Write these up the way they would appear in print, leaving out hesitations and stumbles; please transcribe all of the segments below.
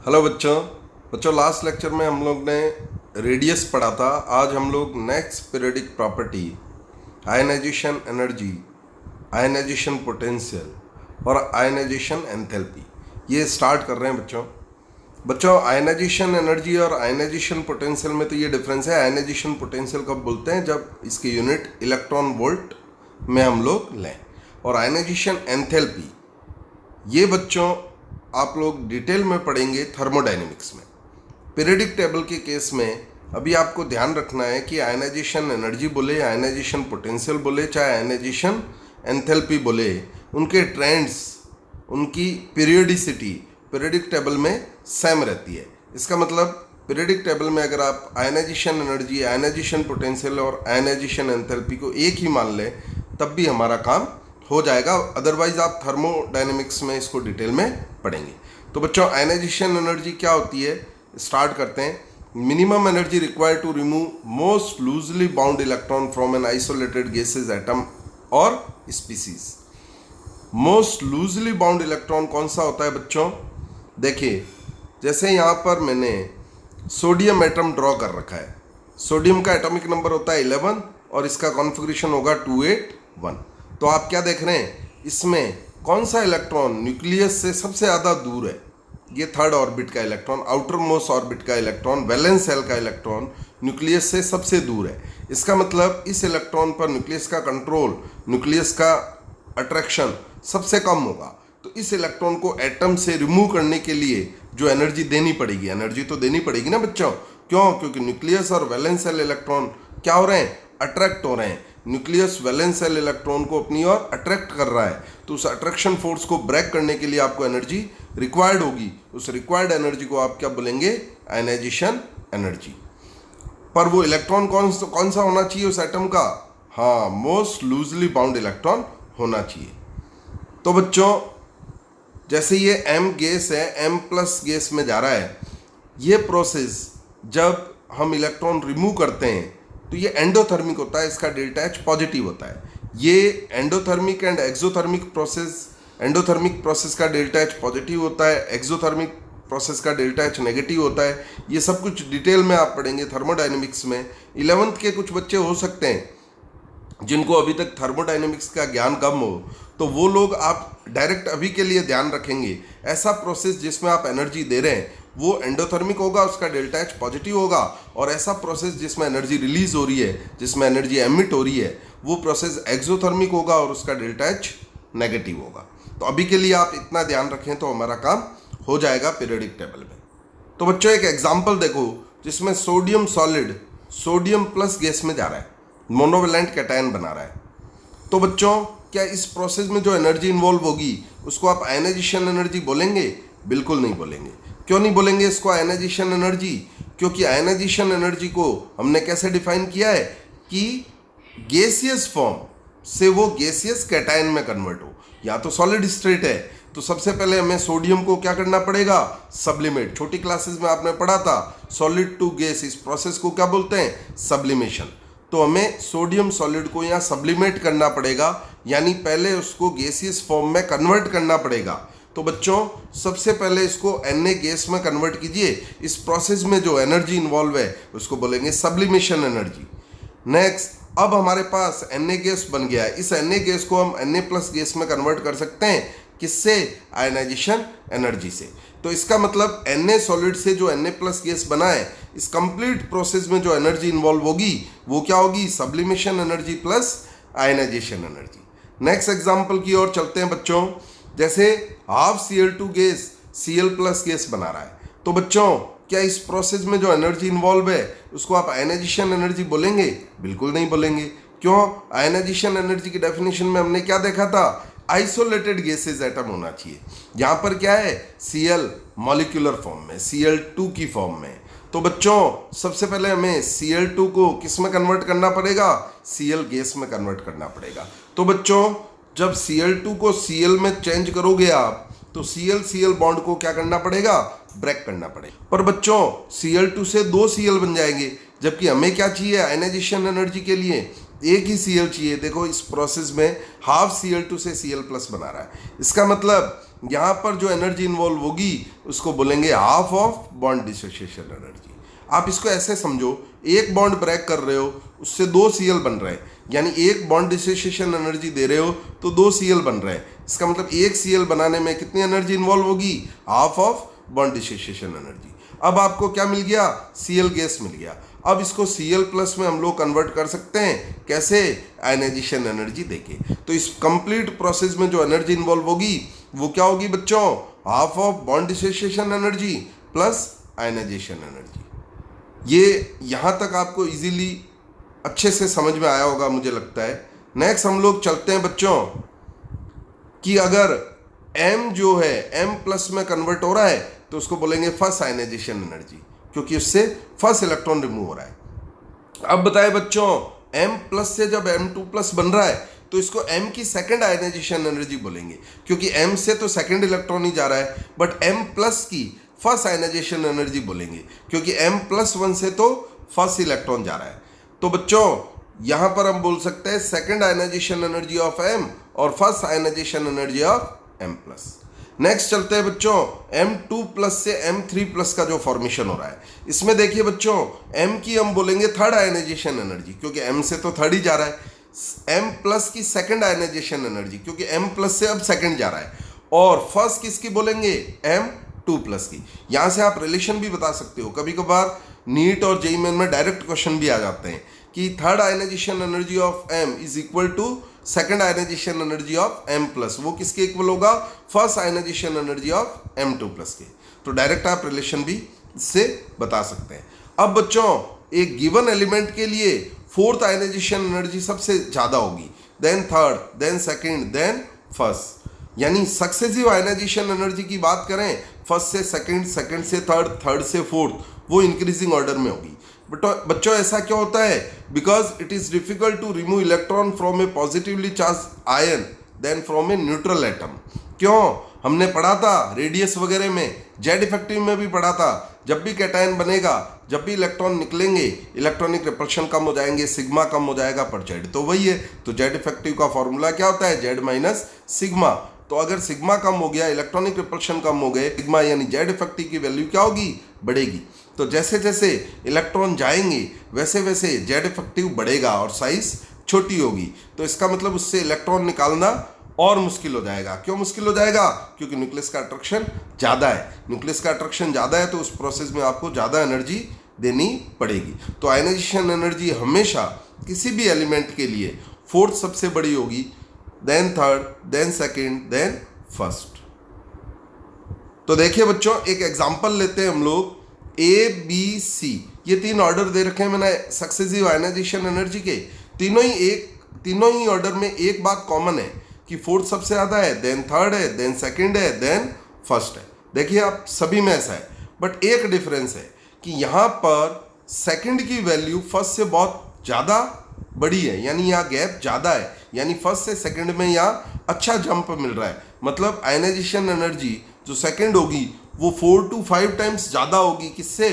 Hello बच्चों last lecture में हम लोग ने रेडियस पढ़ा था। आज हम लोग next periodic property ionization energy, ionization potential और आयनाइजेशन एंथैल्पी ये स्टार्ट कर रहे हैं बच्चों आयनाइजेशन एनर्जी और आयनाइजेशन पोटेंशियल में तो ये डिफरेंस है। आयनाइजेशन पोटेंशियल कब बोलते हैं? जब इसकी यूनिट इलेक्ट्रॉन वोल्ट में हम लोग लें। और आयनाइजेशन एंथैल्पी ये बच्चों आप लोग डिटेल में पढ़ेंगे थर्मोडायनेमिक्स में। पीरियडिक टेबल के केस में अभी आपको ध्यान रखना है कि आयनाइजेशन एनर्जी बोले, आयनाइजेशन पोटेंशियल बोले, चाहे आयनाइजेशन एंथैल्पी बोले, उनके ट्रेंड्स, उनकी पीरियडिसिटी पीरियडिक टेबल में सेम रहती है। इसका मतलब पीरियडिक टेबल में अगर आप आयनाइजेशन एनर्जी, आयनाइजेशन पोटेंशियल और आयनाइजेशन एंथैल्पी को एक ही मान लें तब भी हमारा काम हो जाएगा, अदरवाइज आप थर्मोडायनेमिक्स में इसको डिटेल में पढ़ेंगे। तो बच्चों आयनाइजेशन एनर्जी क्या होती है, स्टार्ट करते हैं। Minimum energy required to remove most loosely bound electron from an isolated gaseous atom or species. Most loosely bound electron कौन सा होता है बच्चों? देखिए, जैसे यहाँ पर मैंने सोडियम एटम ड्रॉ कर रखा है। सोडियम का एटॉमिक नंबर होता है 11 और इसका कॉन्फ़िगरेशन होगा 281। तो आप क्या देख रहे हैं, इसमें कौन सा इलेक्ट्रॉन न्यूक्लियस से सबसे ज़्यादा दूर है? ये थर्ड ऑर्बिट का इलेक्ट्रॉन, आउटर मोस्ट ऑर्बिट का इलेक्ट्रॉन, वैलेंस शेल का इलेक्ट्रॉन न्यूक्लियस से सबसे दूर है। इसका मतलब इस इलेक्ट्रॉन पर न्यूक्लियस का कंट्रोल, न्यूक्लियस का अट्रैक्शन सबसे कम होगा। तो इस इलेक्ट्रॉन को एटम से रिमूव करने के लिए जो एनर्जी देनी पड़ेगी, एनर्जी तो देनी पड़ेगी ना बच्चों। क्यों? क्योंकि न्यूक्लियस और वैलेंस शेल इलेक्ट्रॉन क्या हो रहे हैं? अट्रैक्ट हो रहे हैं। न्यूक्लियस वैलेंस शेल इलेक्ट्रॉन को अपनी ओर अट्रैक्ट कर रहा है, तो उस अट्रैक्शन फोर्स को ब्रेक करने के लिए आपको एनर्जी रिक्वायर्ड होगी। उस रिक्वायर्ड एनर्जी को आप क्या बोलेंगे? Ionization energy. पर वो इलेक्ट्रॉन कौन सा होना चाहिए उस एटम का? हाँ, मोस्ट लूजली बाउंड इलेक्ट्रॉन होना चाहिए। तो बच्चों जैसे ये M गैस है, M प्लस गैस में जा रहा है, ये प्रोसेस जब हम इलेक्ट्रॉन रिमूव करते हैं तो ये एंडोथर्मिक होता है, इसका डेल्टा H पॉजिटिव होता है। ये endothermic and exothermic process, endothermic process का डेल्टा H पॉजिटिव होता है, एक्सोथर्मिक प्रोसेस का डेल्टा H नेगेटिव होता है। ये सब कुछ डिटेल में आप पढ़ेंगे थर्मोडायनेमिक्स में। 11th के कुछ बच्चे हो सकते हैं जिनको अभी तक थर्मोडायनेमिक्स का ज्ञान कम हो, तो वो लोग आप डायरेक्ट अभी के लिए ध्यान रखेंगे, ऐसा प्रोसेस जिसमें आप एनर्जी दे रहे हैं वो एंडोथर्मिक होगा, उसका डेल्टा H पॉजिटिव होगा। और ऐसा प्रोसेस जिसमें एनर्जी रिलीज हो रही है, जिसमें एनर्जी एमिट हो रही है, वो प्रोसेस एक्सोथर्मिक होगा और उसका डेल्टा H नेगेटिव होगा। तो अभी के लिए आप इतना ध्यान रखें तो हमारा काम हो जाएगा पीरियडिक टेबल में। तो बच्चों एक एग्जाम्पल देखो जिसमें sodium solid sodium plus gas में जा रहा है, मोनोवेलेंट कैटायन बना रहा है। तो बच्चों क्या इस प्रोसेस में जो एनर्जी इन्वॉल्व होगी उसको आप आयनाइजेशन एनर्जी बोलेंगे? बिल्कुल नहीं बोलेंगे। क्यों नहीं बोलेंगे इसको आयनाइजेशन एनर्जी? क्योंकि आयनाइजेशन एनर्जी को हमने कैसे डिफाइन किया है कि गैसियस फॉर्म से वो गैसियस कैटायन में कन्वर्ट हो। या तो सॉलिड स्टेट है तो सबसे पहले हमें सोडियम को क्या करना पड़ेगा? सब्लिमेट। छोटी क्लासेस में आपने पढ़ा था सॉलिड टू गैस, इस प्रोसेस को क्या बोलते हैं? सब्लिमेशन। तो हमें सोडियम सॉलिड को यहाँ सब्लिमेट करना पड़ेगा, यानी पहले उसको गैसियस फॉर्म में कन्वर्ट करना पड़ेगा। तो बच्चों सबसे पहले इसको Na गैस में कन्वर्ट कीजिए। इस प्रोसेस में जो एनर्जी इन्वॉल्व है उसको बोलेंगे सब्लिमेशन एनर्जी। नेक्स्ट, अब हमारे पास Na गैस बन गया है। इस Na गैस को हम Na प्लस गैस में कन्वर्ट कर सकते हैं। किससे? आयनाइजेशन एनर्जी से। तो इसका मतलब Na सॉलिड से जो Na प्लस गैस बना है, इस कंप्लीट प्रोसेस में जो एनर्जी इन्वॉल्व होगी वो क्या होगी? Sublimation energy plus ionization energy. Next example की ओर चलते हैं बच्चों। जैसे half Cl2 gas Cl plus gas बना रहा है, तो बच्चों क्या इस प्रोसेस में जो एनर्जी इन्वॉल्व है उसको आप आयनाइजेशन एनर्जी बोलेंगे? बिल्कुल नहीं बोलेंगे। क्यों? आयनाइजेशन एनर्जी की डेफिनेशन में हमने क्या देखा था? आइसोलेटेड गैसेज एटम होना चाहिए। यहाँ पर क्या है? Cl मॉलिक्यूलर फॉर्म में, Cl2 की फॉर्म में। तो बच्चों सबसे पहले हमें Cl2 को किस में कन्वर्ट करना पड़ेगा? Cl गैस में कन्वर्ट करना पड़ेगा। तो बच्चों जब Cl2 को Cl में चेंज करोगे आप तो Cl बॉन्ड को क्या करना पड़ेगा? ब्रेक करना पड़ेगा। पर बच्चों Cl2 से 2 Cl बन जाएंगे, जबकि हमें क्या चाहिए आयनाइजेशन एनर्जी के लिए? एक ही Cl चाहिए। देखो इस प्रोसेस में हाफ Cl2 से Cl प्लस बना रहा है। इसका मतलब यहाँ पर जो एनर्जी इन्वॉल्व होगी उसको बोलेंगे half of bond dissociation energy. आप इसको ऐसे समझो, एक बॉन्ड ब्रेक कर रहे हो, उससे 2 Cl बन रहे हैं, यानी एक बॉन्ड डिसोसिएशन एनर्जी दे रहे हो तो 2 Cl बन रहे हैं। इसका मतलब एक Cl बनाने में कितनी एनर्जी इन्वॉल्व होगी? Half of bond dissociation energy. अब आपको क्या मिल गया? Cl गैस मिल गया। अब इसको Cl प्लस में हम लोग कन्वर्ट कर सकते हैं, कैसे? आयनाइजेशन एनर्जी देके। तो इस कंप्लीट प्रोसेस में जो एनर्जी इन्वॉल्व होगी वो क्या होगी बच्चों? Half of bond dissociation energy plus ionization energy. ये यहाँ तक आपको इजीली अच्छे से समझ में आया होगा मुझे लगता है। नेक्स्ट हम लोग चलते हैं बच्चों कि अगर M जो है M प्लस में कन्वर्ट हो रहा है तो उसको बोलेंगे फर्स्ट आयनाइजेशन एनर्जी, क्योंकि उससे फर्स्ट इलेक्ट्रॉन रिमूव हो रहा है। अब बताए बच्चों, M प्लस से जब M2 प्लस बन रहा है तो इसको M की सेकंड आयनाइजेशन एनर्जी बोलेंगे, क्योंकि M से तो सेकंड इलेक्ट्रॉन ही जा रहा है, बट M प्लस की फर्स्ट आयनाइजेशन एनर्जी बोलेंगे, क्योंकि M+1 से तो फर्स्ट इलेक्ट्रॉन जा रहा है। तो बच्चों यहाँ पर हम बोल सकते हैं second ionization energy of M और first ionization energy of M+। Next चलते हैं बच्चों M2 प्लस से M3 प्लस का जो फॉर्मेशन हो रहा है, इसमें देखिए बच्चों M की हम बोलेंगे थर्ड आयनाइजेशन एनर्जी, क्योंकि M से तो थर्ड ही जा रहा है। M प्लस की सेकंड आयनाइजेशन एनर्जी, क्योंकि M प्लस से अब सेकंड जा रहा है। और फर्स्ट किसकी बोलेंगे? M2 प्लस की। यहाँ से आप रिलेशन भी बता सकते हो, कभी कभार नीट और जेईई मेन में डायरेक्ट क्वेश्चन भी आ जाते हैं कि third ionization energy of M is equal to second ionization energy of M plus. वो किसके इक्वल होगा? First ionization energy of M2 plus के। तो डायरेक्ट आप रिलेशन भी इससे बता सकते हैं। अब बच्चों एक गिवन एलिमेंट के लिए फोर्थ आयनाइजेशन एनर्जी सबसे ज़्यादा होगी, then third, then second, then first. यानी सक्सेसिव आयनाइजेशन एनर्जी की बात करें, फर्स्ट से सेकंड, सेकंड से थर्ड, थर्ड से फोर्थ, वो इंक्रीजिंग ऑर्डर में होगी। बट बच्चों ऐसा क्यों होता है? Because it is difficult to remove electron from a positively charge ion then from a neutral atom. क्यों? हमने पढ़ा था रेडियस वगैरह में, जेड इफेक्टिव में भी पढ़ा था, जब भी कैटायन बनेगा, जब भी इलेक्ट्रॉन निकलेंगे, इलेक्ट्रॉनिक रिपल्शन कम हो जाएंगे, सिग्मा कम हो जाएगा, पर जेड तो वही है। तो जेड इफेक्टिव का फॉर्मूला क्या होता है? Z minus sigma. तो अगर सिग्मा कम हो गया, इलेक्ट्रॉनिक रिपल्शन कम हो गए, सिग्मा यानी जेड इफेक्टिव की वैल्यू क्या होगी? बढ़ेगी। तो जैसे जैसे इलेक्ट्रॉन जाएंगे वैसे वैसे जेड इफेक्टिव बढ़ेगा और साइज छोटी होगी। तो इसका मतलब उससे इलेक्ट्रॉन निकालना और मुश्किल हो जाएगा। क्यों मुश्किल हो जाएगा? क्योंकि न्यूक्लियस का अट्रैक्शन ज़्यादा है। न्यूक्लियस का अट्रैक्शन ज़्यादा है तो उस प्रोसेस में आपको ज़्यादा एनर्जी देनी पड़ेगी। तो आयनाइजेशन एनर्जी हमेशा किसी भी एलिमेंट के लिए फोर्थ सबसे बड़ी होगी, then third, then second, then first. तो देखिए बच्चों एक एग्जाम्पल लेते हैं हम लोग। ABC ये 3 ऑर्डर दे रखे हैं मैंने सक्सेसिव आयनाइजेशन एनर्जी के। तीनों ही ऑर्डर में एक बात कॉमन है कि फोर्थ सबसे ज़्यादा है, देन थर्ड है, देन सेकंड है, देन फर्स्ट है। देखिए आप सभी में ऐसा है, बट एक डिफरेंस है कि यहाँ पर सेकंड की वैल्यू फर्स्ट से बहुत ज़्यादा बड़ी है, यानी यहाँ गैप ज़्यादा है, यानी फर्स्ट से सेकंड में यहाँ अच्छा जंप मिल रहा है। मतलब आयनाइजेशन एनर्जी जो सेकंड होगी वो 4 to 5 टाइम्स ज़्यादा होगी किससे?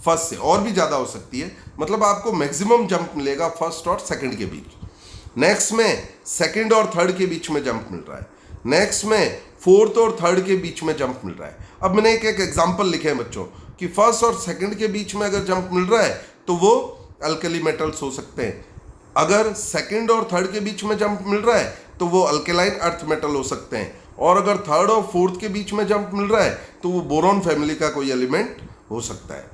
फर्स्ट से, और भी ज़्यादा हो सकती है। मतलब आपको मैक्सिमम जंप मिलेगा फर्स्ट और सेकंड के बीच। नेक्स्ट में सेकंड और थर्ड के बीच में जंप मिल रहा है। नेक्स्ट में फोर्थ और थर्ड के बीच में जंप मिल रहा है। अब मैंने एक एग्जाम्पल लिखे हैं बच्चों कि फर्स्ट और सेकंड के बीच में अगर जंप मिल रहा है तो वो अल्कली मेटल्स हो सकते हैं। अगर सेकंड और थर्ड के बीच में जंप मिल रहा है तो वो अल्केलाइन अर्थ मेटल हो सकते हैं। और अगर थर्ड और फोर्थ के बीच में जंप मिल रहा है तो वो बोरॉन फैमिली का कोई एलिमेंट हो सकता है।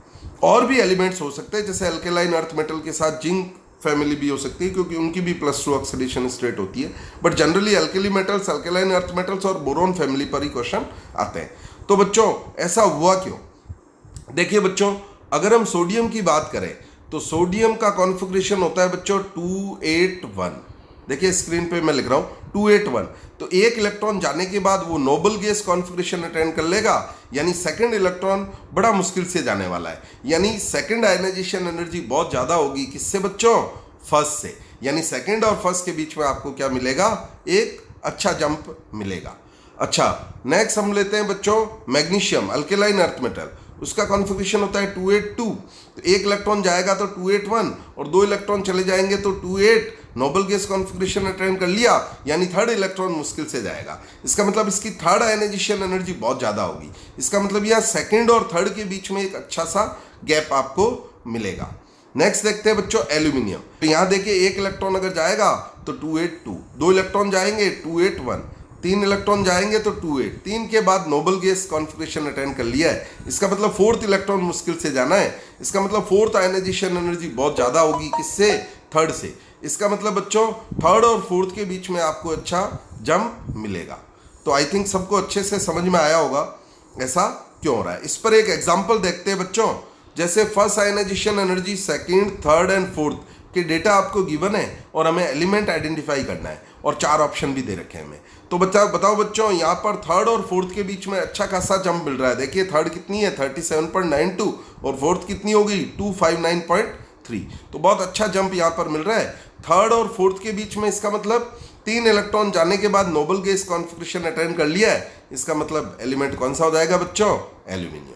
और भी एलिमेंट्स हो सकते हैं, जैसे अल्केलाइन अर्थ मेटल के साथ जिंक फैमिली भी हो सकती है, क्योंकि उनकी भी +2 ऑक्सीडेशन स्टेट होती है। But generally alkali metals, alkaline earth metals और बोरॉन फैमिली पर ही क्वेश्चन आते हैं। तो बच्चों ऐसा हुआ क्यों? देखिए बच्चों अगर हम सोडियम की बात करें तो सोडियम का कॉन्फ़िगरेशन होता है बच्चों 281। देखिए स्क्रीन पे मैं लिख रहा हूँ 281। तो एक इलेक्ट्रॉन जाने के बाद वो नोबल गैस कॉन्फ़िगरेशन अटेंड कर लेगा, यानी सेकंड इलेक्ट्रॉन बड़ा मुश्किल से जाने वाला है। यानी सेकंड आयनाइजेशन एनर्जी बहुत ज़्यादा होगी किससे बच्चों? फर्स्ट से। यानी सेकंड और फर्स्ट के बीच में आपको क्या मिलेगा? एक अच्छा जंप मिलेगा। अच्छा नेक्स्ट हम लेते हैं बच्चों मैग्नीशियम, अल्केलाइन अर्थ मेटल। उसका कॉन्फ़िगरेशन होता है 282। तो एक इलेक्ट्रॉन जाएगा तो 281 और 2 इलेक्ट्रॉन चले जाएंगे तो 28, नोबल गैस कॉन्फ़िगरेशन अटेन कर लिया यानी थर्ड इलेक्ट्रॉन मुश्किल से जाएगा। इसका मतलब इसकी थर्ड आयनाइजेशन एनर्जी बहुत ज़्यादा होगी। इसका मतलब यहाँ सेकेंड और थर्ड के बीच में एक अच्छा सा गैप आपको मिलेगा। नेक्स्ट देखते हैं बच्चों एल्यूमिनियम। तो यहाँ देखिए एक इलेक्ट्रॉन अगर जाएगा तो 282, 2 इलेक्ट्रॉन जाएंगे 281, 3 इलेक्ट्रॉन जाएंगे तो 28, 3 के बाद नोबल गैस कॉन्फ़िगरेशन अटेन कर लिया है। इसका मतलब फोर्थ इलेक्ट्रॉन मुश्किल से जाना है। इसका मतलब फोर्थ आयनाइजेशन एनर्जी बहुत ज़्यादा होगी किससे, थर्ड से। इसका मतलब बच्चों थर्ड और फोर्थ के बीच में आपको अच्छा जंप मिलेगा। तो आई थिंक सबको अच्छे से समझ में आया होगा ऐसा क्यों हो रहा है। इस पर एक एग्जाम्पल देखते हैं बच्चों। जैसे first ionization energy, second, third and fourth के डेटा आपको गिवन है और हमें एलिमेंट आइडेंटिफाई करना है और 4 ऑप्शन भी दे रखे हैं हमें। तो बताओ बच्चों यहाँ पर थर्ड और फोर्थ के बीच में अच्छा खासा जंप मिल रहा है। देखिए थर्ड कितनी है 37.92 और फोर्थ कितनी होगी 259.3। तो बहुत अच्छा जंप यहाँ पर मिल रहा है थर्ड और फोर्थ के बीच में। इसका मतलब 3 इलेक्ट्रॉन जाने के बाद नोबल गैस कॉन्फ़िगरेशन अटेन कर लिया है। इसका मतलब एलिमेंट कौन सा हो जाएगा बच्चों, एल्यूमिनियम।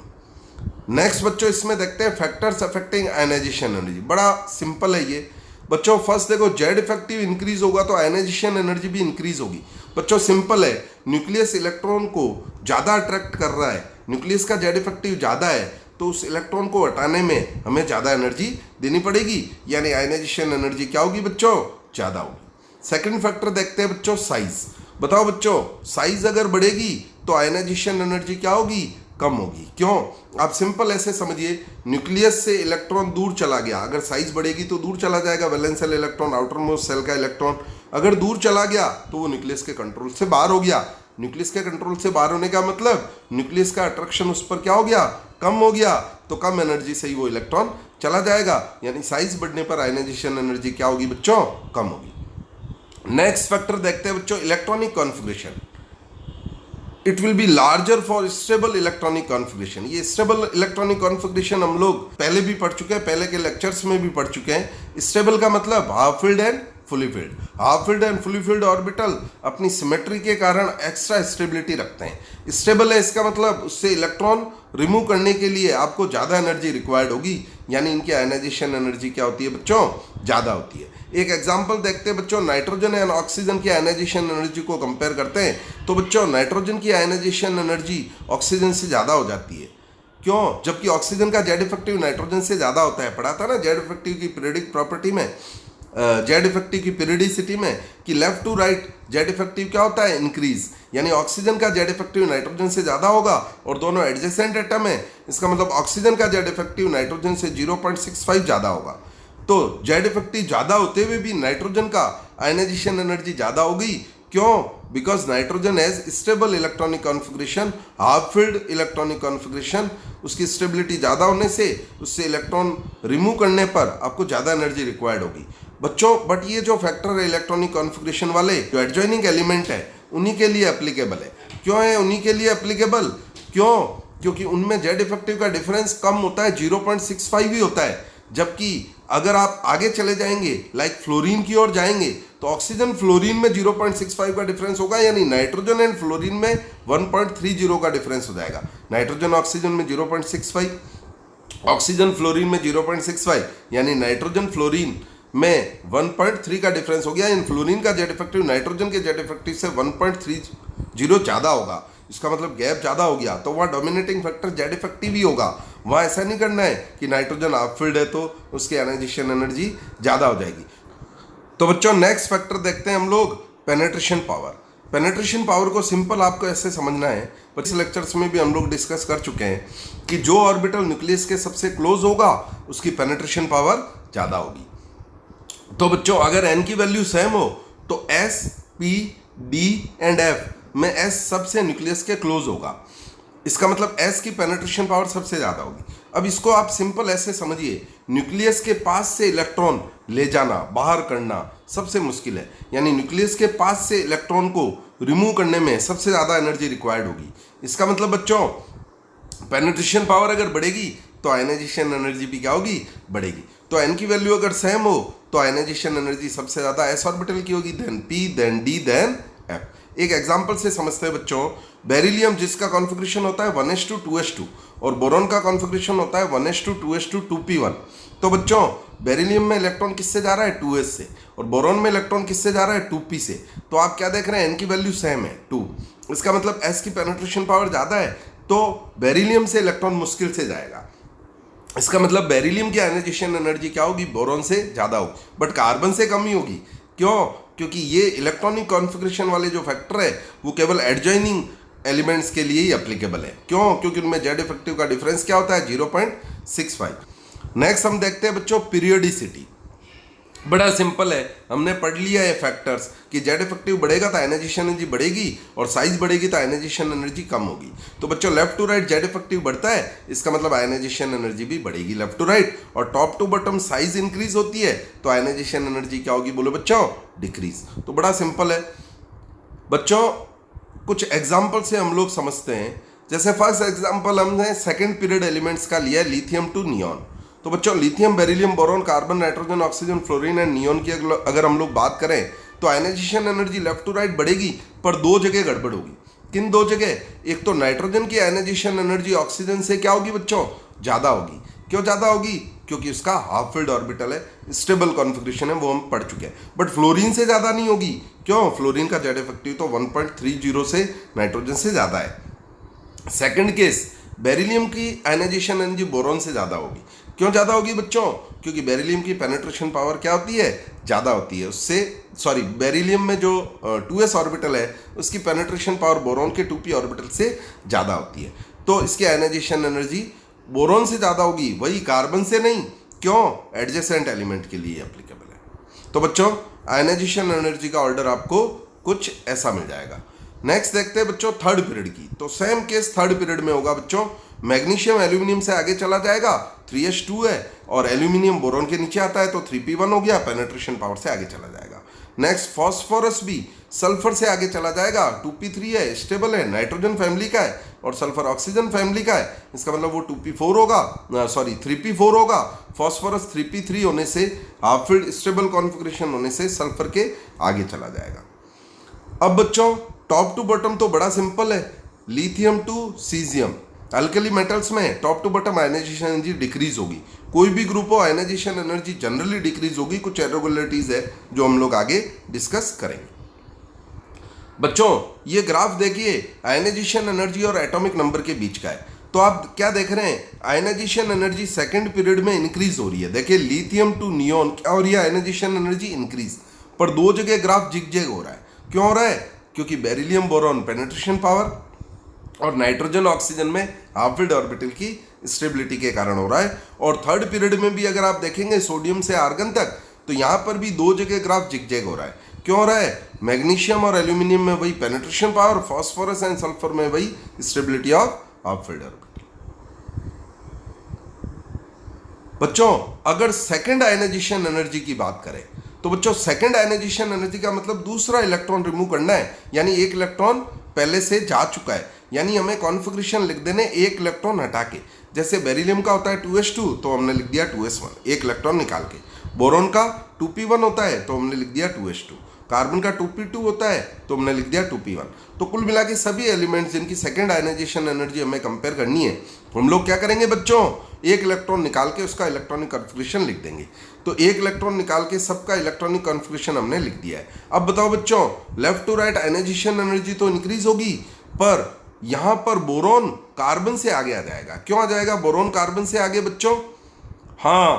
नेक्स्ट बच्चों इसमें देखते हैं फैक्टर्स अफेक्टिंग आयनाइजेशन एनर्जी। बड़ा सिंपल है ये बच्चों। फर्स्ट देखो जेड इफेक्टिव इंक्रीज होगा तो आयनाइजेशन एनर्जी भी इंक्रीज होगी। बच्चों सिंपल है, न्यूक्लियस इलेक्ट्रॉन को ज़्यादा अट्रैक्ट कर रहा है, न्यूक्लियस का जेड इफेक्टिव ज़्यादा है तो उस इलेक्ट्रॉन को हटाने में हमें ज़्यादा एनर्जी देनी पड़ेगी, यानी आयनाइजेशन एनर्जी क्या होगी बच्चों, ज़्यादा होगी। सेकंड फैक्टर देखते हैं बच्चों साइज। बताओ बच्चों साइज अगर बढ़ेगी तो आयनाइजेशन एनर्जी क्या होगी, कम होगी। क्यों, आप सिंपल ऐसे समझिए, न्यूक्लियस से इलेक्ट्रॉन दूर चला गया, अगर साइज बढ़ेगी तो दूर चला जाएगा valence shell electron, outermost shell का इलेक्ट्रॉन अगर दूर चला गया तो वो न्यूक्लियस के कंट्रोल से बाहर हो गया। न्यूक्लियस के कंट्रोल से बाहर होने का मतलब न्यूक्लियस का अट्रैक्शन उस पर क्या हो गया, कम हो गया, तो कम एनर्जी से ही वो इलेक्ट्रॉन चला जाएगा, यानी साइज बढ़ने पर आयनाइजेशन एनर्जी क्या होगी बच्चों, कम होगी। नेक्स्ट फैक्टर देखते हैं बच्चों electronic configuration. It will be larger for stable electronic configuration. ये स्टेबल इलेक्ट्रॉनिक कॉन्फ़िगरेशन हम लोग पहले भी पढ़ चुके हैं, पहले के लेक्चर्स में भी पढ़ चुके हैं। स्टेबल का मतलब half field and fully field. Half field and fully filled orbital अपनी सिमेट्री के कारण एक्स्ट्रा स्टेबिलिटी रखते हैं। स्टेबल है इसका मतलब उससे इलेक्ट्रॉन रिमूव करने के लिए आपको ज़्यादा एनर्जी रिक्वायर्ड होगी, यानी इनकी आयनाइजेशन एनर्जी क्या होती है बच्चों, ज़्यादा होती है। एक एग्जाम्पल देखते हैं बच्चों, नाइट्रोजन एंड ऑक्सीजन की आयनाइजेशन एनर्जी को कंपेयर करते हैं तो बच्चों नाइट्रोजन की आयनाइजेशन एनर्जी ऑक्सीजन से ज़्यादा हो जाती है। क्यों, जबकि ऑक्सीजन का जेड इफेक्टिव नाइट्रोजन से ज़्यादा होता है। पढ़ा था ना जेड इफेक्टिव की पीरियडिक प्रॉपर्टी में, जेड इफेक्टिव की पीरियडिसिटी में, कि left to right Z effective क्या होता है, इंक्रीज, यानी ऑक्सीजन का जेड इफेक्टिव नाइट्रोजन से ज़्यादा होगा और दोनों एडजेसेंट एटम है। इसका मतलब ऑक्सीजन का जेड इफेक्टिव नाइट्रोजन से 0.65 ज़्यादा होगा। तो जेड इफेक्टिव ज़्यादा होते हुए भी नाइट्रोजन का आयनाइजेशन एनर्जी ज़्यादा होगी। क्यों, because nitrogen has stable electronic configuration, half field electronic configuration. उसकी स्टेबिलिटी ज़्यादा होने से उससे इलेक्ट्रॉन रिमूव करने पर आपको ज़्यादा एनर्जी रिक्वायर्ड होगी बच्चों। बट ये जो फैक्टर है इलेक्ट्रॉनिक कॉन्फ़िगरेशन वाले, जो एडजॉइनिंग एलिमेंट है उन्हीं के लिए एप्लीकेबल है। क्यों है उन्हीं के लिए एप्लीकेबल, क्यों, क्योंकि उनमें जेड इफेक्टिव का डिफरेंस कम होता है, 0.65 ही होता है। जबकि अगर आप आगे चले जाएंगे लाइक फ्लोरीन की ओर जाएंगे तो ऑक्सीजन फ्लोरीन में 0.65 का डिफरेंस होगा, यानी नाइट्रोजन एंड फ्लोरीन में 1.30 का डिफरेंस हो जाएगा। नाइट्रोजन ऑक्सीजन में 0.65, ऑक्सीजन फ्लोरीन में 0.65, यानी नाइट्रोजन फ्लोरीन में 1.3 का डिफरेंस हो गया। इन फ्लोरीन का जेड इफेक्टिव नाइट्रोजन के जेड इफेक्टिव से 1.30 ज़्यादा होगा। इसका मतलब गैप ज़्यादा हो गया, तो वहाँ डोमिनेटिंग फैक्टर जेड इफेक्टिव ही होगा। वहाँ ऐसा नहीं करना है कि नाइट्रोजन हाफ फील्ड है तो उसकी आयनाइजेशन एनर्जी ज़्यादा हो जाएगी। तो बच्चों नेक्स्ट फैक्टर देखते हैं हम लोग पेनेट्रेशन पावर। पेनेट्रेशन पावर को सिंपल आपको ऐसे समझना है, पिछले लेक्चर्स में भी हम लोग डिस्कस कर चुके हैं कि जो ऑर्बिटल न्यूक्लियस के सबसे क्लोज होगा उसकी पेनेट्रेशन पावर ज़्यादा होगी। तो बच्चों अगर n की वैल्यू सेम हो तो s, p, d and f में s सबसे न्यूक्लियस के क्लोज होगा। इसका मतलब s की पेनेट्रेशन पावर सबसे ज़्यादा होगी। अब इसको आप सिंपल ऐसे समझिए, न्यूक्लियस के पास से इलेक्ट्रॉन ले जाना, बाहर करना सबसे मुश्किल है, यानी न्यूक्लियस के पास से इलेक्ट्रॉन को रिमूव करने में सबसे ज़्यादा एनर्जी रिक्वायर्ड होगी। इसका मतलब बच्चों पेनेट्रेशन पावर अगर बढ़ेगी तो आयनाइजेशन एनर्जी भी क्या होगी, बढ़ेगी। तो n की वैल्यू अगर सेम हो तो आयनाइजेशन एनर्जी सबसे ज़्यादा s ऑर्बिटल की होगी, then p, then d, then f। एक एग्जांपल से समझते हैं बच्चों। बेरिलियम जिसका कॉन्फ़िगरेशन होता है 1s2 और बोरॉन का कॉन्फ़िगरेशन होता है 1s2 तो बच्चों बेरिलियम में इलेक्ट्रॉन किससे जा रहा है 2s से, और बोरॉन में इलेक्ट्रॉन किससे जा रहा है 2p से। तो आप क्या देख रहे हैं, n की वैल्यू सेम है 2, इसका मतलब s की पेनिट्रेशन पावर ज़्यादा है, तो बेरिलियम से इलेक्ट्रॉन मुश्किल से जाएगा। इसका मतलब बेरिलियम की आयनाइजेशन एनर्जी क्या होगी, बोरॉन से ज़्यादा होगी, बट कार्बन से कम ही होगी। क्यों? क्योंकि ये इलेक्ट्रॉनिक कॉन्फ़िगरेशन वाले जो फैक्टर है वो केवल एडजॉइनिंग एलिमेंट्स के लिए ही एप्लीकेबल है। क्यों? क्योंकि उनमें जेड इफेक्टिव का डिफरेंस क्या होता है 0.65। नेक्स्ट हम देखते हैं बच्चों पीरियडिसिटी। बड़ा सिंपल है, हमने पढ़ लिया है फैक्टर्स कि जेड इफेक्टिव बढ़ेगा तो आयनाइजेशन एनर्जी बढ़ेगी और साइज बढ़ेगी तो आयनाइजेशन एनर्जी कम होगी। तो बच्चों left to right Z effective बढ़ता है, इसका मतलब आयनाइजेशन एनर्जी भी बढ़ेगी लेफ्ट टू राइट, और top to bottom size increase होती है तो आयनाइजेशन एनर्जी क्या होगी, बोलो बच्चों डिक्रीज। तो बड़ा सिंपल है बच्चों, कुछ एग्जाम्पल से हम लोग समझते हैं। जैसे फर्स्ट एग्जाम्पल हमने सेकेंड पीरियड एलिमेंट्स का लिया है, लिथियम टू नियॉन। तो बच्चों lithium, beryllium, boron, carbon, nitrogen, oxygen, fluorine and neon की अगर हम लोग बात करें तो ionization energy left to right बढ़ेगी, पर दो जगह गड़बड़ होगी। किन दो जगह? एक तो नाइट्रोजन की आयनाइजेशन एनर्जी ऑक्सीजन से क्या होगी बच्चों, ज़्यादा होगी। क्यों ज़्यादा होगी? क्योंकि उसका हाफ फील्ड ऑर्बिटल है, स्टेबल कॉन्फ़िगरेशन है, वो हम पढ़ चुके हैं। बट फ्लोरीन से ज़्यादा नहीं होगी। क्यों? फ्लोरीन का जेड इफेक्टिव तो 1.30 से नाइट्रोजन से ज़्यादा है। सेकंड केस, बेरिलियम की आयनाइजेशन एनर्जी बोरॉन से ज़्यादा होगी। क्यों ज़्यादा होगी बच्चों? क्योंकि बेरिलियम की पेनिट्रेशन पावर क्या होती है, ज़्यादा होती है उससे। सॉरी, बेरिलियम में जो 2s ऑर्बिटल है उसकी पेनिट्रेशन पावर बोरॉन के 2p ऑर्बिटल से ज़्यादा होती है, तो इसकी आयनाइजेशन एनर्जी बोरॉन से ज़्यादा होगी, वही कार्बन से नहीं। क्यों? एडजेसेंट एलिमेंट के लिए एप्लीकेबल है। तो बच्चों आयनाइजेशन एनर्जी का ऑर्डर आपको कुछ ऐसा मिल जाएगा। नेक्स्ट देखते हैं बच्चों थर्ड पीरियड की। तो सेम केस थर्ड पीरियड में होगा बच्चों। मैग्नीशियम एल्यूमिनियम से आगे चला जाएगा, 3s2 है, और एल्यूमिनियम बोरॉन के नीचे आता है तो 3p1 हो गया, पेनिट्रेशन पावर से आगे चला जाएगा। नेक्स्ट फॉस्फोरस भी सल्फर से आगे चला जाएगा, 2p3 है, स्टेबल है, नाइट्रोजन फैमिली का है, और सल्फर ऑक्सीजन फैमिली का है, इसका मतलब वो 2p4 होगा, सॉरी 3p4 होगा। फॉस्फोरस 3p3 होने से, हाफ फील्ड स्टेबल कॉन्फ़िगरेशन होने से सल्फर के आगे चला जाएगा। अब बच्चों टॉप टू बॉटम तो बड़ा सिंपल है, lithium to caesium. Alkali metals में top to bottom ionisation energy decrease होगी। कोई भी ग्रुप हो आयनाइजेशन एनर्जी जनरली डिक्रीज होगी, कुछ इरेगुलरिटीज है जो हम लोग आगे डिस्कस करेंगे। बच्चों ये ग्राफ देखिए आयनाइजेशन एनर्जी और एटॉमिक नंबर के बीच का है। तो आप क्या देख रहे हैं, आयनाइजेशन एनर्जी सेकंड पीरियड में इंक्रीज हो रही है। देखिए लिथियम टू नियॉन क्या हो रही है, आयनाइजेशन एनर्जी इंक्रीज, पर दो जगह ग्राफ जिगजैग हो रहा है। क्यों हो रहा है? क्योंकि बेरिलियम बोरॉन पेनिट्रेशन पावर और नाइट्रोजन ऑक्सीजन में हाफ फील्ड ऑर्बिटल की स्टेबिलिटी के कारण हो रहा है। और थर्ड पीरियड में भी अगर आप देखेंगे सोडियम से आर्गन तक, तो यहाँ पर भी दो जगह ग्राफ जिगजैग हो रहा है। क्यों हो रहा है? मैग्नीशियम और एल्यूमिनियम में वही penetration power, phosphorus and sulphur में वही stability of half filled orbital. बच्चों अगर सेकेंड आयनाइजेशन एनर्जी की बात करें तो बच्चों सेकेंड आयनाइजेशन एनर्जी का मतलब दूसरा इलेक्ट्रॉन रिमूव करना है, यानी एक इलेक्ट्रॉन पहले से जा चुका है, यानी हमें कॉन्फ़िगरेशन लिख देने एक इलेक्ट्रॉन हटा के। जैसे बेरिलियम का होता है 2s2 तो हमने लिख दिया 2s1 एक इलेक्ट्रॉन निकाल के। बोरॉन का 2p1 होता है तो हमने लिख दिया 2s2। कार्बन का 2p2 होता है तो हमने लिख दिया 2p1। तो कुल मिला के सभी एलिमेंट्स जिनकी सेकेंड आयनाइजेशन एनर्जी हमें कंपेयर करनी है, हम लोग क्या करेंगे बच्चों, एक इलेक्ट्रॉन निकाल के उसका इलेक्ट्रॉनिक कॉन्फ़िगरेशन लिख देंगे। तो एक इलेक्ट्रॉन निकाल के सबका इलेक्ट्रॉनिक कॉन्फ़िगरेशन हमने लिख दिया है। अब बताओ बच्चों left to right ionization energy तो इंक्रीज होगी, पर यहाँ पर बोरॉन कार्बन से आगे आ जाएगा। क्यों आ जाएगा बोरॉन कार्बन से आगे बच्चों? हाँ,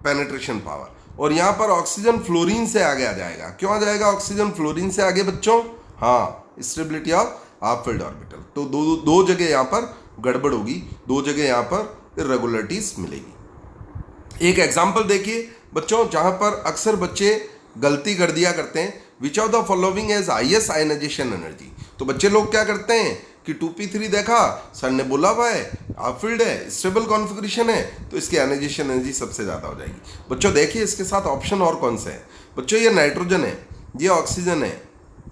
पेनिट्रेशन पावर। और यहाँ पर ऑक्सीजन फ्लोरीन से आगे आ जाएगा। क्यों आ जाएगा ऑक्सीजन फ्लोरीन से आगे बच्चों? हाँ, stability of half filled orbital. तो दो जगह यहाँ पर गड़बड़ होगी, दो जगह यहाँ पर इरेगुलरिटीज मिलेगी। एक एग्जाम्पल देखिए बच्चों, जहाँ पर अक्सर बच्चे गलती कर दिया करते हैं, which of the following has highest ionization energy. तो बच्चे लोग क्या करते हैं कि 2p3 देखा, सर ने बोला हुआ है हाफ फील्ड है, स्टेबल कॉन्फ़िगरेशन है, तो इसकी आयनाइजेशन एनर्जी सबसे ज़्यादा हो जाएगी। बच्चों देखिए इसके साथ ऑप्शन और कौन से हैं। बच्चों ये नाइट्रोजन है, ये ऑक्सीजन है,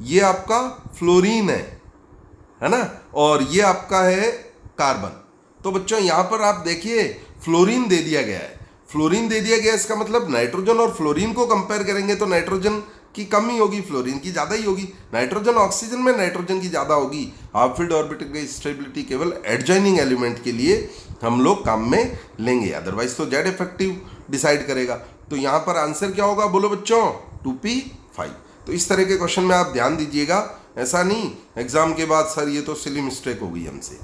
ये आपका फ्लोरीन है ना, और ये आपका है कार्बन। तो बच्चों यहाँ पर आप देखिए फ्लोरीन दे दिया गया है। फ्लोरीन दे दिया गया, इसका मतलब नाइट्रोजन और फ्लोरीन को कंपेयर करेंगे तो नाइट्रोजन की कम ही होगी, फ्लोरीन की ज़्यादा ही होगी। नाइट्रोजन ऑक्सीजन में नाइट्रोजन की ज़्यादा होगी। हाफ फील्ड ऑर्बिटल की स्टेबिलिटी केवल एडजॉइनिंग एलिमेंट के लिए हम लोग काम में लेंगे, अदरवाइज तो जेड इफेक्टिव डिसाइड करेगा। तो यहाँ पर आंसर क्या होगा बोलो बच्चों, 2p5। तो इस तरह के क्वेश्चन में आप ध्यान दीजिएगा, ऐसा नहीं एग्जाम के बाद सर ये तो सिली मिस्टेक हो गई हमसे।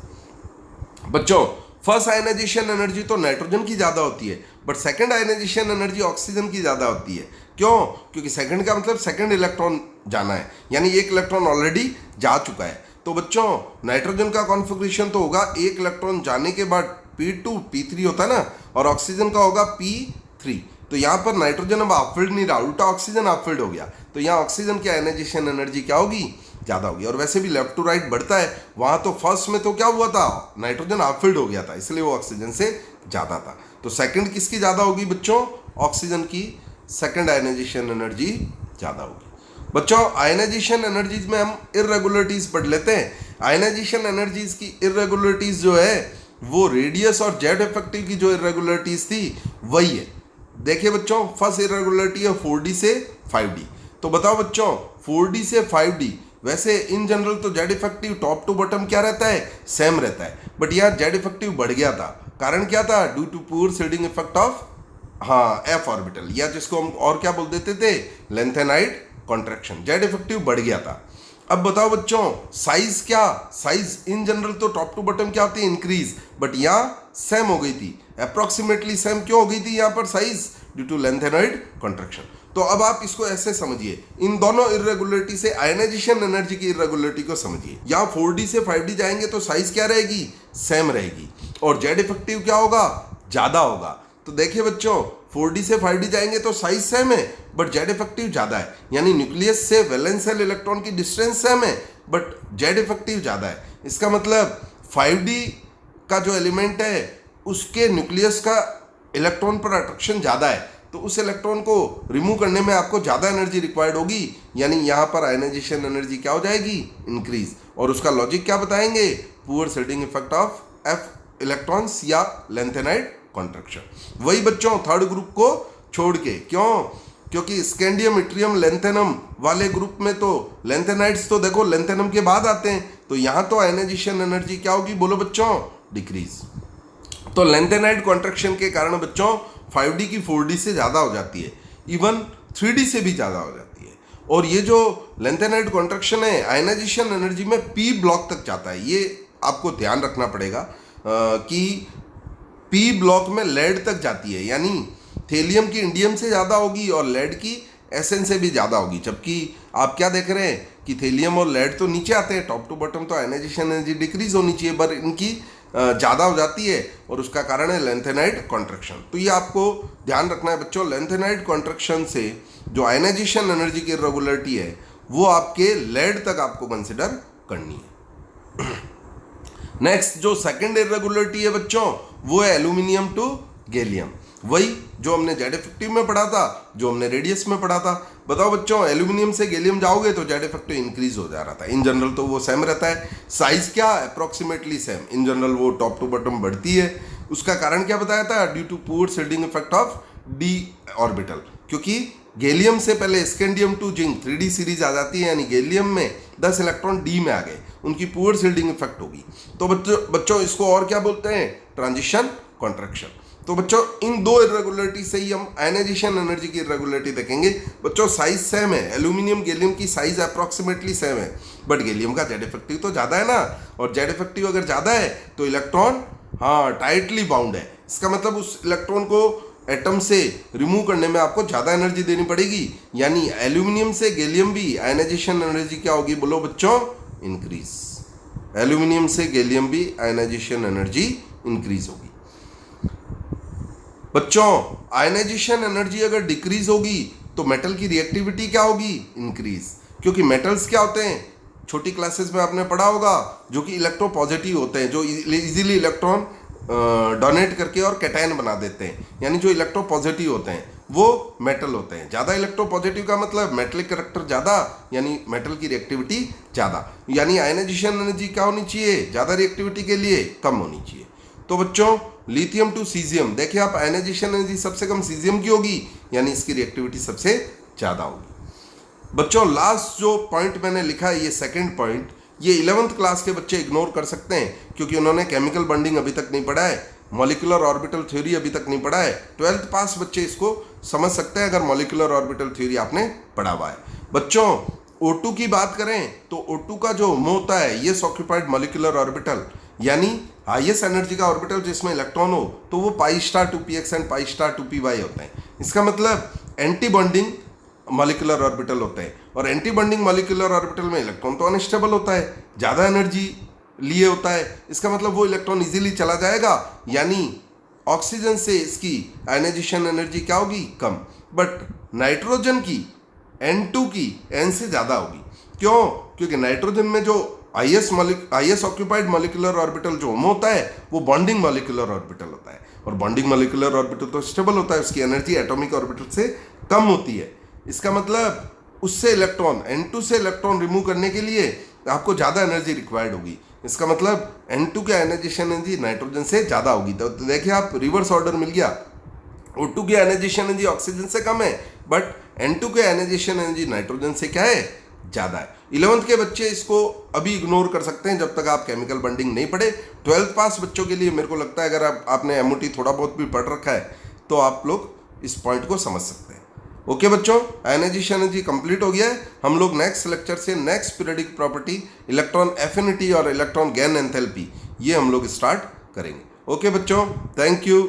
बच्चों फर्स्ट आयनाइजेशन एनर्जी तो नाइट्रोजन की ज़्यादा होती है, but second ionization energy oxygen की ज़्यादा होती है। क्यों? क्योंकि सेकंड का मतलब सेकंड इलेक्ट्रॉन जाना है, यानी एक इलेक्ट्रॉन ऑलरेडी जा चुका है। तो बच्चों नाइट्रोजन का कॉन्फ़िगरेशन तो होगा एक इलेक्ट्रॉन जाने के बाद P2 P3 होता है ना, और ऑक्सीजन का होगा P3। तो यहाँ पर नाइट्रोजन अब हाफ फील्ड नहीं रहा, उल्टा ऑक्सीजन हाफ फील्ड हो गया। तो यहाँ ऑक्सीजन की आयनाइजेशन एनर्जी क्या होगी, ज़्यादा होगी। और वैसे भी लेफ्ट टू राइट बढ़ता है, वहाँ तो फर्स्ट में तो क्या हुआ था, नाइट्रोजन हाफ फील्ड हो गया था, इसलिए वो ऑक्सीजन से ज़्यादा था। तो सेकंड किसकी ज़्यादा होगी बच्चों, ऑक्सीजन की सेकंड आयनाइजेशन एनर्जी ज़्यादा होगी। बच्चों आयनाइजेशन एनर्जीज में हम इर्रेगुलरिटीज़ पढ़ लेते हैं। आयनाइजेशन एनर्जीज की इर्रेगुलरिटीज़ जो है वो रेडियस और जेड इफेक्टिव की जो इर्रेगुलरिटीज़ थी वही है। देखिए बच्चों फर्स्ट इर्रेगुलरिटी है 4D से 5D। तो बताओ बच्चों 4D से 5D, वैसे इन जनरल तो Z effective top to bottom क्या रहता है, सेम रहता है, बट यहाँ जेड इफेक्टिव बढ़ गया था। कारण क्या था, due to poor shielding effect of F orbital, या जिसको हम और क्या बोल देते थे, लेंथेनाइड कॉन्ट्रैक्शन। जेड इफेक्टिव बढ़ गया था। अब बताओ बच्चों साइज क्या, साइज इन जनरल तो टॉप टू बॉटम क्या होती है, इंक्रीज, बट यहाँ सेम हो गई थी, अप्रोक्सीमेटली सेम क्यों हो गई थी यहाँ पर size, due to lanthanoid contraction. तो अब आप इसको ऐसे समझिए, इन दोनों इर्रेगुलरिटी से आयनाइजेशन एनर्जी की इर्रेगुलरिटी को समझिए। यहाँ 4D से 5D जाएंगे तो साइज क्या रहेगी, सेम रहेगी, और जेड इफेक्टिव क्या होगा, ज़्यादा होगा। तो देखिए बच्चों 4D से 5D जाएंगे तो साइज सेम है, बट जेड इफेक्टिव ज़्यादा है, यानी न्यूक्लियस से वैलेंस शेल इलेक्ट्रॉन की डिस्टेंस सेम है, बट जेड इफेक्टिव ज़्यादा है। इसका मतलब 5D का जो एलिमेंट है उसके न्यूक्लियस का इलेक्ट्रॉन पर अट्रैक्शन ज़्यादा है, तो उस इलेक्ट्रॉन को रिमूव करने में आपको ज़्यादा एनर्जी रिक्वायर्ड होगी, यानी यहाँ पर आयनाइजेशन एनर्जी क्या हो जाएगी, इंक्रीज। और उसका लॉजिक क्या बताएंगे, poor shielding effect of F electrons या लेंथेनाइड कॉन्ट्रैक्शन। वही बच्चों थर्ड ग्रुप को छोड़ के, क्यों, क्योंकि स्कैंडियम इट्रियम लेंथेनम वाले ग्रुप में तो लेंथेनाइड्स तो देखो लेंथेनम के बाद आते हैं, तो यहाँ तो आयनाइजेशन एनर्जी क्या होगी बोलो बच्चों, डिक्रीज। तो लेंथेनाइड कॉन्ट्रैक्शन के कारण बच्चों 5D की 4D से ज़्यादा हो जाती है, इवन 3D से भी ज़्यादा हो जाती है। और ये जो लेंथेनाइड कॉन्ट्रैक्शन है आयनाइजेशन एनर्जी में P ब्लॉक तक जाता है, ये आपको ध्यान रखना पड़ेगा कि P ब्लॉक में लेड तक जाती है, यानी थेलियम की इंडियम से ज़्यादा होगी और लेड की एसएन से भी ज़्यादा होगी। जबकि आप क्या देख रहे हैं कि थेलियम और लेड तो नीचे आते हैं, टॉप टू बॉटम तो आयनाइजेशन एनर्जी डिक्रीज होनी चाहिए, पर इनकी ज़्यादा हो जाती है, और उसका कारण है लेंथेनाइड कॉन्ट्रैक्शन। तो ये आपको ध्यान रखना है बच्चों, लेंथेनाइड कॉन्ट्रैक्शन से जो आयनाइजेशन एनर्जी की इर्रेगुलरिटी है वो आपके लेड तक आपको कंसिडर करनी है। नेक्स्ट जो सेकंड इर्रेगुलरिटी है बच्चों वो है एल्यूमिनियम टू गैलियम, वही जो हमने जेड इफेक्टिव में पढ़ा था, जो हमने रेडियस में पढ़ा था। बताओ बच्चों एल्यूमिनियम से गैलियम जाओगे तो जेड इफेक्टिव इंक्रीज हो जा रहा था, इन जनरल तो वो सेम रहता है, साइज क्या अप्रोक्सीमेटली सेम, इन जनरल वो टॉप टू बॉटम बढ़ती है। उसका कारण क्या बताया था, due to poor shielding effect of d orbital, क्योंकि गैलियम से पहले scandium to zinc 3D series आ जाती है, यानी गैलियम में 10 इलेक्ट्रॉन डी में आ गए, उनकी पुअर शील्डिंग इफेक्ट होगी। तो बच्चों इसको और क्या बोलते हैं, ट्रांजिशन कॉन्ट्रैक्शन। तो बच्चों इन दो इर्रेगुलरिटी से ही हम आयनाइजेशन एनर्जी की इर्रेगुलरिटी देखेंगे। बच्चों साइज सेम है, एल्यूमिनियम गैलियम की साइज अप्रोक्सीमेटली सेम है, बट गैलियम का जेड इफेक्टिव तो ज़्यादा है ना, और जेड इफेक्टिव अगर ज़्यादा है तो इलेक्ट्रॉन टाइटली बाउंड है, इसका मतलब उस इलेक्ट्रॉन को एटम से रिमूव करने में आपको ज़्यादा एनर्जी देनी पड़ेगी, यानी एल्यूमिनियम से गैलियम भी आयनाइजेशन एनर्जी क्या होगी बोलो बच्चों, इंक्रीज। एल्यूमिनियम से गैलियम भी आयनाइजेशन एनर्जी इंक्रीज होगी। बच्चों आयनाइजेशन एनर्जी अगर डिक्रीज होगी तो मेटल की रिएक्टिविटी क्या होगी, इंक्रीज, क्योंकि मेटल्स क्या होते हैं, छोटी क्लासेस में आपने पढ़ा होगा, जो कि इलेक्ट्रोपॉजिटिव होते हैं, जो इजीली इलेक्ट्रॉन डोनेट करके और कैटायन बना देते हैं, यानी जो इलेक्ट्रोपॉजिटिव होते हैं वो मेटल होते हैं। ज़्यादा इलेक्ट्रोपॉजिटिव का मतलब मेटलिक करेक्टर ज़्यादा, यानी मेटल की रिएक्टिविटी ज़्यादा, यानी आयनाइजेशन एनर्जी क्या होनी चाहिए, ज़्यादा रिएक्टिविटी के लिए कम होनी चाहिए। तो बच्चों लिथियम टू सीजियम, देखिए आप आयनाइजेशन एनर्जी सबसे कम सीजियम की होगी, यानी इसकी रिएक्टिविटी सबसे ज़्यादा होगी। बच्चों लास्ट जो पॉइंट मैंने लिखा है, ये सेकंड पॉइंट, ये 11th क्लास के बच्चे इग्नोर कर सकते हैं क्योंकि उन्होंने केमिकल बॉन्डिंग अभी तक नहीं पढ़ा है, मॉलिक्यूलर ऑर्बिटल थ्योरी अभी तक नहीं पढ़ा है। 12th पास बच्चे इसको समझ सकते हैं अगर मॉलिक्यूलर ऑर्बिटल थ्योरी आपने पढ़ा हुआ है। बच्चों O2 की बात करें तो O2 का जो मोह होता है, ये ऑक्यूपाइड मॉलिक्यूलर ऑर्बिटल, यानी हाईएस्ट एनर्जी का ऑर्बिटल जिसमें इलेक्ट्रॉन हो, तो वो π*2px एंड π*2py होते हैं। इसका मतलब एंटी बॉन्डिंग मॉलिक्यूलर ऑर्बिटल होते हैं, और एंटी बॉन्डिंग मॉलिक्यूलर ऑर्बिटल में इलेक्ट्रॉन तो अनस्टेबल होता है, ज़्यादा एनर्जी लिए होता है। इसका मतलब वो इलेक्ट्रॉन इजीली चला जाएगा, यानी ऑक्सीजन से इसकी आयनाइजेशन एनर्जी क्या होगी, कम। बट नाइट्रोजन की N2 की N से ज़्यादा होगी। क्यों? क्योंकि नाइट्रोजन में जो आईएस ऑक्यूपाइड मॉलिक्यूलर ऑर्बिटल जो होता है वो बॉन्डिंग मॉलिक्यूलर ऑर्बिटल होता है, और बॉन्डिंग मॉलिक्यूलर ऑर्बिटल तो स्टेबल होता है, उसकी एनर्जी एटॉमिक ऑर्बिटल से कम होती है। इसका मतलब उससे इलेक्ट्रॉन N2 से इलेक्ट्रॉन रिमूव करने के लिए आपको ज़्यादा एनर्जी रिक्वायर्ड होगी। इसका मतलब N2 की आयनाइजेशन एनर्जी नाइट्रोजन से ज़्यादा होगी। तो देखिए आप, रिवर्स ऑर्डर मिल गया। O2 की आयनाइजेशन एनर्जी ऑक्सीजन से कम है, बट N2 की आयनाइजेशन एनर्जी नाइट्रोजन से क्या है, ज़्यादा है। 11th के बच्चे इसको अभी इग्नोर कर सकते हैं जब तक आप केमिकल बॉन्डिंग नहीं पढ़े। 12th पास बच्चों के लिए मेरे को लगता है अगर आपने MOT थोड़ा बहुत भी पढ़ रखा है तो आप लोग इस पॉइंट को समझ सकते हैं। ओके बच्चों, आयनाइजेशन एनर्जी कंप्लीट हो गया है। हम लोग नेक्स्ट लेक्चर से next periodic property, electron affinity और इलेक्ट्रॉन गेन एंथैल्पी, ये हम लोग स्टार्ट करेंगे। ओके बच्चों, थैंक यू।